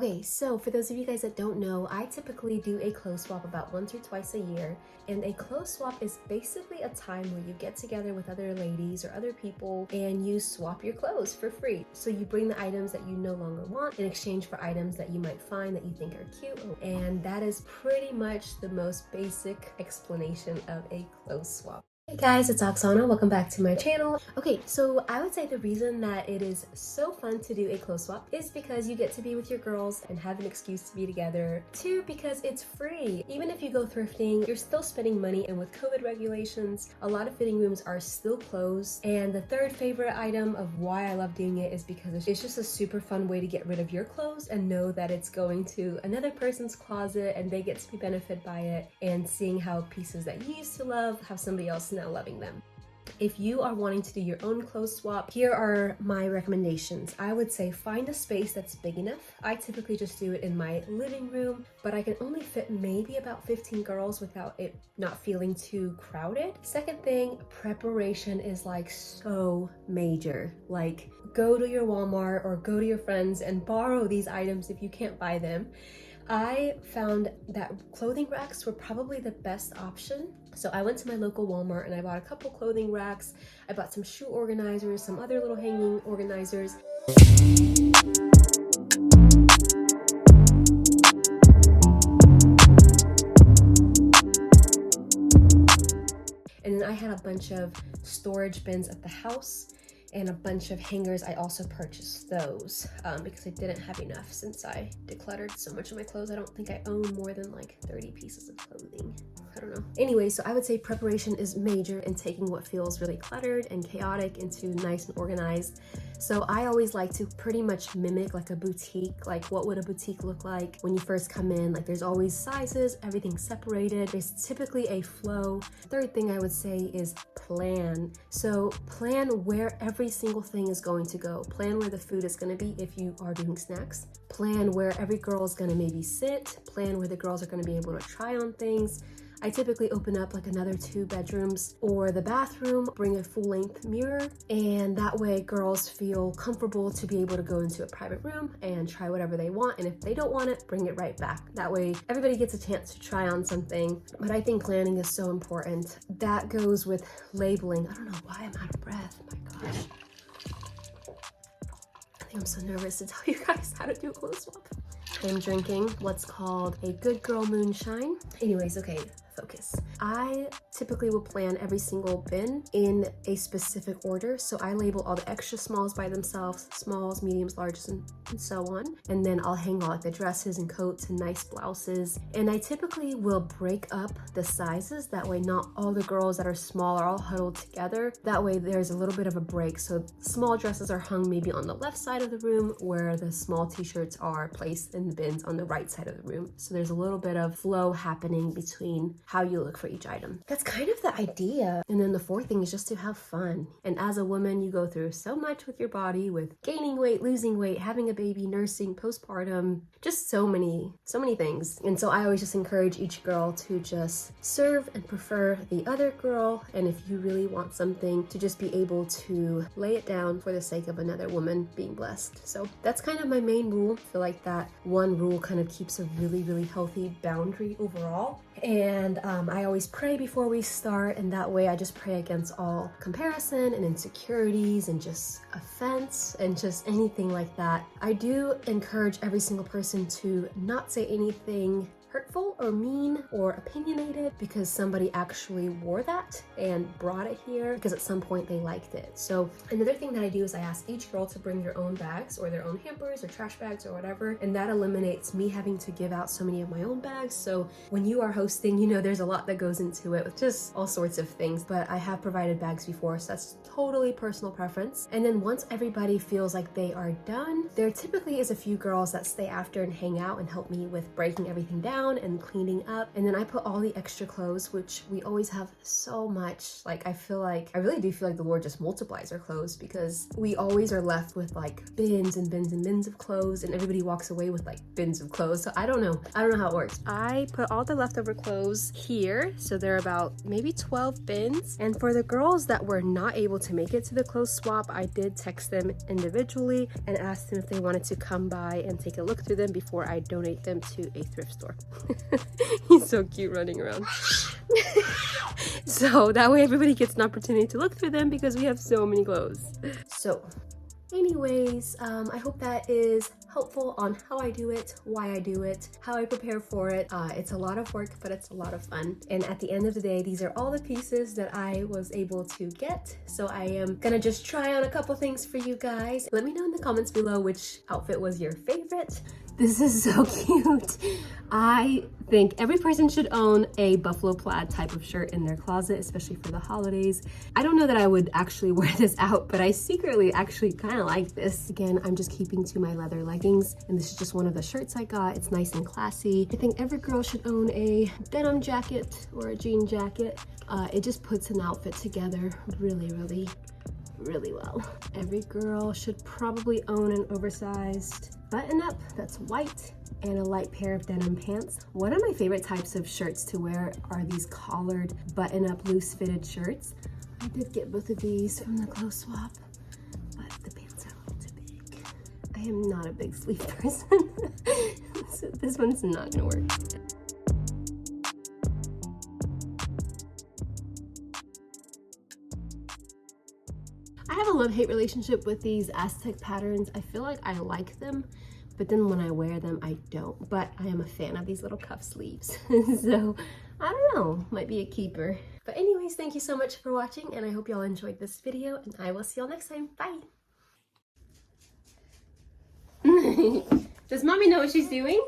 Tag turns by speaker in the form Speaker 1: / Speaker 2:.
Speaker 1: Okay, so for those of you guys that don't know, I typically do a clothes swap about once or twice a year. And a clothes swap is basically a time where you get together with other ladies or other people and you swap your clothes for free. So you bring the items that you no longer want in exchange for items that you might find that you think are cute. And that is pretty much the most basic explanation of a clothes swap. Hey guys, it's Oksana. Welcome back to my channel. Okay, so I would say the reason that it is so fun to do a clothes swap is because you get to be with your girls and have an excuse to be together. Two, because it's free. Even if you go thrifting, you're still spending money, and with COVID regulations, a lot of fitting rooms are still closed. And the third favorite item of why I love doing it is because it's just a super fun way to get rid of your clothes and know that it's going to another person's closet and they get to be benefited by it, and seeing how pieces that you used to love have somebody else now loving them. If you are wanting to do your own clothes swap, here are my recommendations. I would say find a space that's big enough. I typically just do it in my living room, but I can only fit maybe about 15 girls without it not feeling too crowded. Second thing, preparation is like so major. Like, go to your Walmart or go to your friends and borrow these items if you can't buy them. I found that clothing racks were probably the best option. So I went to my local Walmart and I bought a couple clothing racks. I bought some shoe organizers, some other little hanging organizers. And then I had a bunch of storage bins at the house and a bunch of hangers. I also purchased those because I didn't have enough since I decluttered so much of my clothes. I don't think I own more than like 30 pieces of clothing. I don't know. Anyway, so I would say preparation is major in taking what feels really cluttered and chaotic into nice and organized. So I always like to pretty much mimic like a boutique. Like, what would a boutique look like when you first come in? Like, there's always sizes, everything's separated. There's typically a flow. Third thing I would say is plan. So plan where every single thing is going to go. Plan where the food is going to be if you are doing snacks. Plan where every girl is going to maybe sit. Plan where the girls are going to be able to try on things. I typically open up like another 2 bedrooms or the bathroom, bring a full-length mirror, and that way girls feel comfortable to be able to go into a private room and try whatever they want, and if they don't want it, bring it right back. That way everybody gets a chance to try on something. But I think planning is so important. That goes with labeling. I don't know why I'm out of breath. My gosh. I think I'm so nervous to tell you guys how to do a clothes swap. I'm drinking what's called a good girl moonshine. Anyways, okay, focus. I typically will plan every single bin in a specific order. So I label all the extra smalls by themselves, smalls, mediums, larges, and so on. And then I'll hang all like the dresses and coats and nice blouses. And I typically will break up the sizes. That way not all the girls that are small are all huddled together. That way there's a little bit of a break. So small dresses are hung maybe on the left side of the room, where the small t-shirts are placed in the bins on the right side of the room. So there's a little bit of flow happening between how you look for each item. That's kind of the idea. And then the fourth thing is just to have fun. And as a woman, you go through so much with your body, with gaining weight, losing weight, having a baby, nursing, postpartum, just so many things. And so I always just encourage each girl to just serve and prefer the other girl. And if you really want something, to just be able to lay it down for the sake of another woman being blessed. So that's kind of my main rule. I feel like that one rule kind of keeps a really, really healthy boundary overall. And I always pray before we start, and that way I just pray against all comparison and insecurities and just offense and just anything like that. I do encourage every single person to not say anything hurtful or mean or opinionated because somebody actually wore that and brought it here because at some point they liked it. So another thing that I do is I ask each girl to bring their own bags or their own hampers or trash bags or whatever, and that eliminates me having to give out so many of my own bags. So when you are hosting, you know there's a lot that goes into it with just all sorts of things, but I have provided bags before, so that's totally personal preference. And then once everybody feels like they are done, there typically is a few girls that stay after and hang out and help me with breaking everything down and cleaning up. And then I put all the extra clothes, which we always have so much. Like, I really do feel like the Lord just multiplies our clothes, because we always are left with like bins and bins and bins of clothes, and everybody walks away with like bins of clothes. So I don't know how it works. I put all the leftover clothes here, so there are about maybe 12 bins. And for the girls that were not able to make it to the clothes swap, I did text them individually and asked them if they wanted to come by and take a look through them before I donate them to a thrift store. He's so cute running around. So that way everybody gets an opportunity to look through them, because we have so many clothes. So anyways, I hope that is helpful on how I do it, why I do it, how I prepare for it. It's a lot of work, but it's a lot of fun. And at the end of the day, these are all the pieces that I was able to get. So I am gonna just try on a couple things for you guys. Let me know in the comments below which outfit was your favorite. This is so cute. I think every person should own a buffalo plaid type of shirt in their closet, especially for the holidays. I don't know that I would actually wear this out, but I secretly actually kind of like this. Again, I'm just keeping to my leather leggings, and this is just one of the shirts I got. It's nice and classy. I think every girl should own a denim jacket or a jean jacket. It just puts an outfit together really well. Every girl should probably own an oversized button-up that's white and a light pair of denim pants. One of my favorite types of shirts to wear are these collared button-up loose fitted shirts. I did get both of these from the clothes swap, but the pants are a little too big. I am not a big sleeve person, so this one's not gonna work. I have a love-hate relationship with these Aztec patterns. I feel like I like them, but then when I wear them, I don't. But I am a fan of these little cuff sleeves. So, I don't know, might be a keeper. But anyways, thank you so much for watching, and I hope y'all enjoyed this video, and I will see y'all next time. Bye! Does mommy know what she's doing?